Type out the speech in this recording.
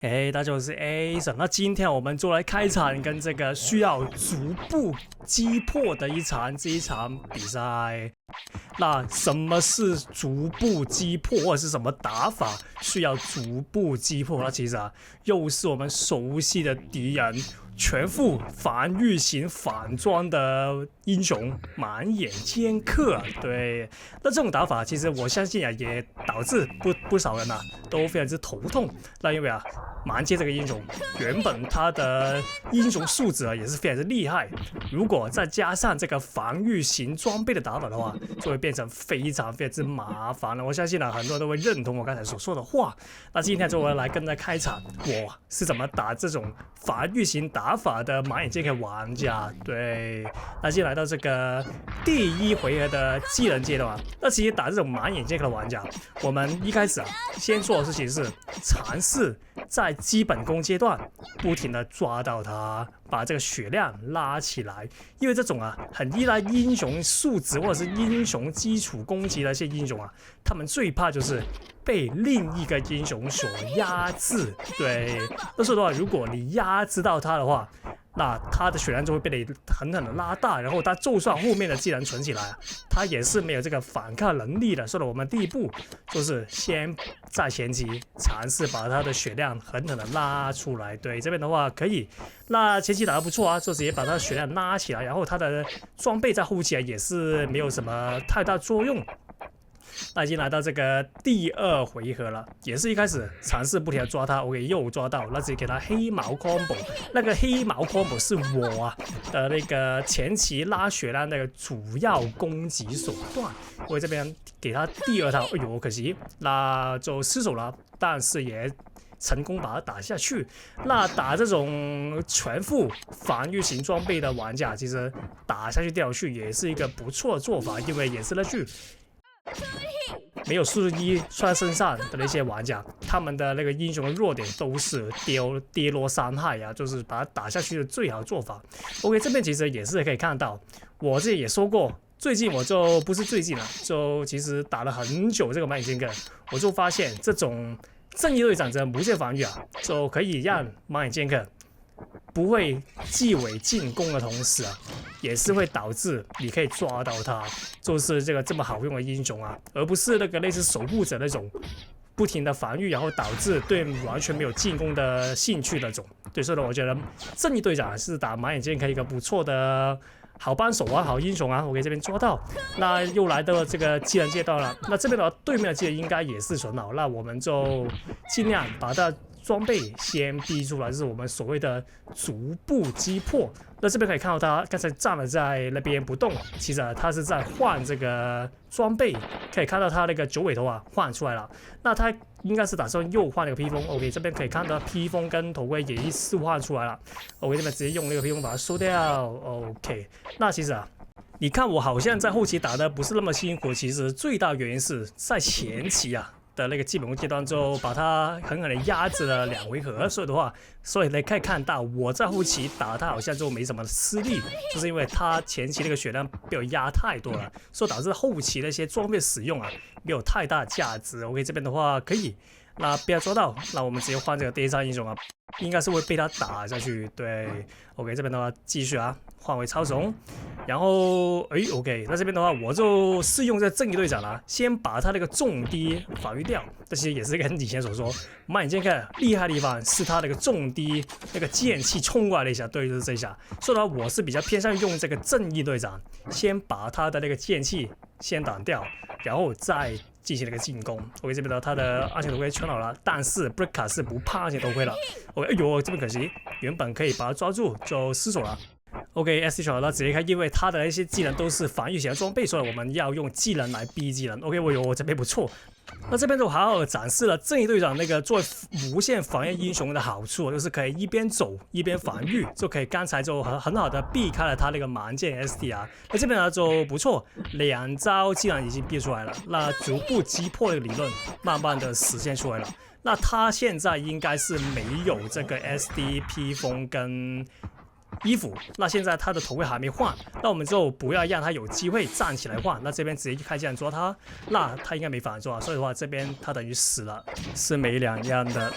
大家好，我是 Ason。那今天我們就來開場跟這個需要逐步擊破的這一場比賽。那什麼是逐步擊破，或者是什麼打法需要逐步擊破？那其實又是我們熟悉的敵人，全副防禦型反裝的英雄盲眼劍客。对，那這種打法其實我相信也導致不少人都非常之頭痛。那因為盲劍這個英雄原本他的英雄素質也是非常之厲害，如果再加上這個防禦型裝備的打法的話，就會變成非常之麻煩了。我相信很多人都會認同我剛才所說的話。那今天就來跟大家開場，我是怎麼打這種防禦型打法的盲眼劍客玩家。對，那先來到這個第一回合的技能階段。那其實打這種盲眼劍客的玩家，我們一開始先做的事情是嘗試在基本功階段不停的抓到他，把這個血量拉起來。因為這種很依賴英雄素質或者是英雄基礎攻擊的一些英雄他們最怕就是被另一個英雄所壓制。对，那所以的話，如果你壓制到他的話，那他的血量就会被你狠狠的拉大，然后他就算后面的技能存起来，他也是没有这个反抗能力的。所以我们第一步就是先在前期嘗試把他的血量狠狠的拉出來。對，這邊的話可以，那前期打得不錯就直接把他的血量拉起來，然後他的裝備在後期也是沒有什麼太大作用。那已經來到這個第二回合了，也是一開始嘗試不停的抓他 ，OK 又抓到，那直接給他黑毛 combo。那個黑毛 combo 是我的那個前期拉血量那個主要攻擊手段。我這邊給他第二套，哎呦可惜，那就失手了，但是也成功把他打下去。那打這種全副防禦型裝備的玩家，其實打下去掉下去也是一個不錯的做法，因為也是那句。沒有素質1穿身上的那些玩家，他們的那個英雄的弱點都是跌落傷害就是把它打下去的最好做法。OK， 這邊其實也是可以看到，我自己也說過，最近我就不是最近了，就其實打了很久這個盲眼劍客，我就發現這種正義隊長的無限防禦就可以讓盲眼劍客不會繼尾進攻的同時也是會導致你可以抓到他，就是這個這麼好用的英雄而不是那個類似守護者那種不停的防禦，然後導致對完全沒有進攻的興趣那種。對，所以我覺得正義隊長是打盲眼劍客一個不錯的好幫手好英雄我給這邊抓到，那又來到了這個技能階段了。那這邊的話，對面的技能應該也是存好，那我們就盡量把它裝備先逼出來，就是我們所謂的逐步擊破。那這邊可以看到他剛才站了在那邊不動，其實他是在換這個裝備，可以看到他那個九尾頭換出來了。那他應該是打算又換那個披風。OK， 這邊可以看到披風跟頭盔也一次換出來了。OK， 這邊直接用那個披風把它收掉。OK， 那其實你看我好像在後期打的不是那麼辛苦，其實最大原因是在前期的那個基本功階段就把他狠狠的壓制了2回合，所以你可以看到我在後期打他好像就沒什麼吃力，就是因為他前期那個血量被我壓太多了，所以導致後期那些裝備使用沒有太大的價值。OK， 這邊的話可以，那不要抓到，那我們直接換這個第3英雄應該是會被他打下去。對 ，OK， 這邊的話繼續換為超雄，然後OK， 那這邊的話我就試用這個正義隊長先把他那個重低防禦掉。這些也是跟以前所說，盲眼劍客厲害的地方是他那個重低那個劍氣衝過來了一下，對，就是這一下。所以呢，我是比較偏向用這個正義隊長，先把他的那個劍氣先擋掉，然後再進行那個進攻。OK， 這邊的他的安全頭盔穿好了，但是布雷卡是不怕安全頭盔了。OK， 哎呦，這邊可惜，原本可以把他抓住，就失手了。OK，SD 小他直接開，因為他的一些技能都是防禦型的裝備，所以我們要用技能來逼技能。OK， 我這邊不錯。那這邊就好好的展示了正義隊長那個作為無限防禦英雄的好處，就是可以一邊走一邊防禦，就可以剛才就很好的避開了他那個盲劍 SD 那這邊就不錯，2招技能已經逼出來了，那逐步擊破的理論慢慢的實現出來了。那他現在應該是沒有這個 SD 披風跟衣服，那現在他的頭盔還沒換，那我們就不要讓他有機會站起來換。那這邊直接開技能抓他，那他應該沒法抓，所以的話這邊他等於死了，是沒兩樣的。